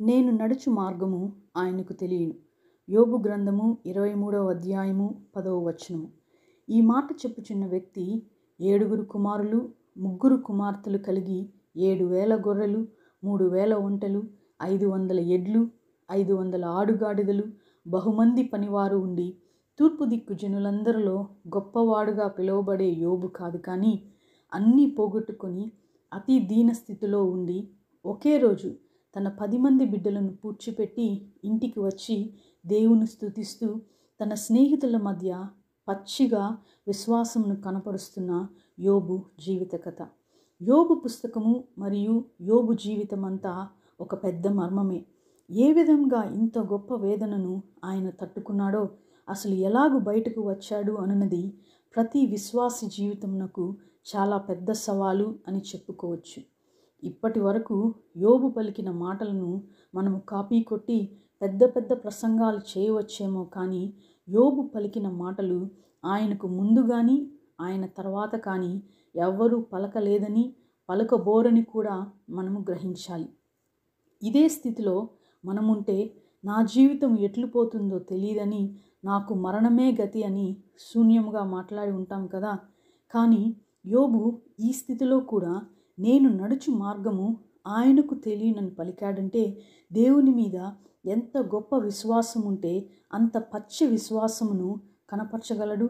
నేను నడుచు మార్గము ఆయనకు తెలియను. యోబు గ్రంథము 23వ అధ్యాయము 10వ వచనము. ఈ మాట చెప్పుచున్న వ్యక్తి 7 కుమారులు 3 కుమార్తెలు కలిగి 7,000 గొర్రెలు 3,000 ఒంటెలు 500 ఎడ్లు 500 ఆడుగాడిదలు బహుమంది పనివారు ఉండి తూర్పు దిక్కు జనులందరిలో గొప్పవాడుగా పిలువబడే యోబు కాదు, కానీ అన్నీ పోగొట్టుకొని అతి దీన స్థితిలో ఉండి ఒకే రోజు తన 10 మంది బిడ్డలను పూడ్చిపెట్టి ఇంటికి వచ్చి దేవుని స్తుతిస్తూ తన స్నేహితుల మధ్య పచ్చిగా విశ్వాసమును కనపరుస్తున్న యోబు జీవిత కథ. యోబు పుస్తకము మరియు యోబు జీవితం అంతా ఒక పెద్ద మర్మమే. ఏ విధంగా ఇంత గొప్ప వేదనను ఆయన తట్టుకున్నాడో, అసలు ఎలాగూ బయటకు వచ్చాడు అన్నది ప్రతి విశ్వాసి జీవితమునకు చాలా పెద్ద సవాలు అని చెప్పుకోవచ్చు. ఇప్పటి వరకు యోబు పలికిన మాటలను మనము కాపీ కొట్టి పెద్ద పెద్ద ప్రసంగాలు చేయవచ్చేమో, కానీ యోబు పలికిన మాటలు ఆయనకు ముందు కానీ ఆయన తర్వాత కానీ ఎవ్వరూ పలకలేదని, పలకబోరని కూడా మనము గ్రహించాలి. ఇదే స్థితిలో మనముంటే నా జీవితం ఎట్లు పోతుందో తెలియదని, నాకు మరణమే గతి అని శూన్యముగా మాట్లాడి ఉంటాం కదా. కానీ యోబు ఈ స్థితిలో కూడా నేను నడుచు మార్గము ఆయనకు తెలియనని పలికాడంటే దేవుని మీద ఎంత గొప్ప విశ్వాసం ఉంటే అంత పచ్చి విశ్వాసమును కనపరచగలడు.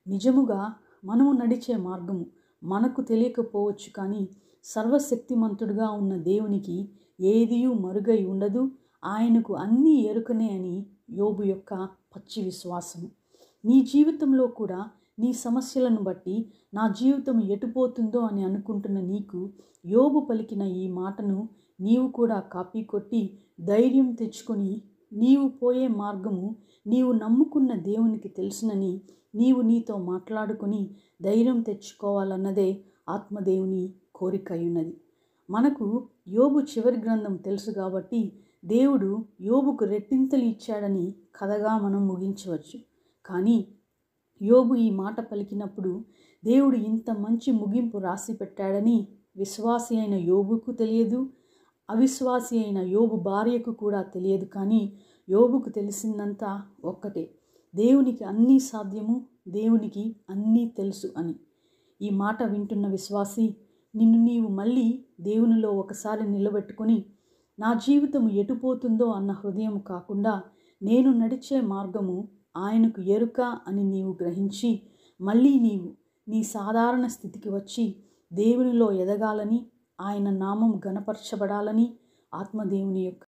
నిజముగా మనము నడిచే మార్గము మనకు తెలియకపోవచ్చు, కానీ సర్వశక్తిమంతుడుగా ఉన్న దేవునికి ఏదియూ మరుగై ఉండదు. ఆయనకు అన్నీ ఎరుకనే అని యోబు యొక్క పచ్చి విశ్వాసము. నీ జీవితంలో కూడా నీ సమస్యలను బట్టి నా జీవితం ఎటుపోతుందో అని అనుకుంటున్న నీకు యోబు పలికిన ఈ మాటను నీవు కూడా కాపీ కొట్టి ధైర్యం తెచ్చుకొని, నీవు పోయే మార్గము నీవు నమ్ముకున్న దేవునికి తెలుసునని నీవు నీతో మాట్లాడుకొని ధైర్యం తెచ్చుకోవాలన్నదే ఆత్మదేవుని కోరిక ఉన్నది. మనకు యోబు చివరి గ్రంథం తెలుసు కాబట్టి దేవుడు యోబుకు రెట్టింతలు ఇచ్చాడని కథగా మనం ముగించవచ్చు. కానీ యోబు ఈ మాట పలికినప్పుడు దేవుడు ఇంత మంచి ముగింపు రాసి పెట్టాడని విశ్వాసి అయిన యోబుకు తెలియదు, అవిశ్వాసి అయిన యోబు భార్యకు కూడా తెలియదు. కానీ యోబుకు తెలిసిందంతా ఒక్కటే: దేవునికి అన్నీ సాధ్యము, దేవునికి అన్నీ తెలుసు అని. ఈ మాట వింటున్న విశ్వాసి, నిన్ను నీవు మళ్ళీ దేవునిలో ఒకసారి నిలబెట్టుకొని, నా జీవితం ఎటుపోతుందో అన్న హృదయం కాకుండా నేను నడిచే మార్గము ఆయనకు ఎరుక అని నీవు గ్రహించి, మళ్ళీ నీవు నీ సాధారణ స్థితికి వచ్చి దేవునిలో ఎదగాలని, ఆయన నామం ఘనపరచబడాలని ఆత్మదేవుని యొక్క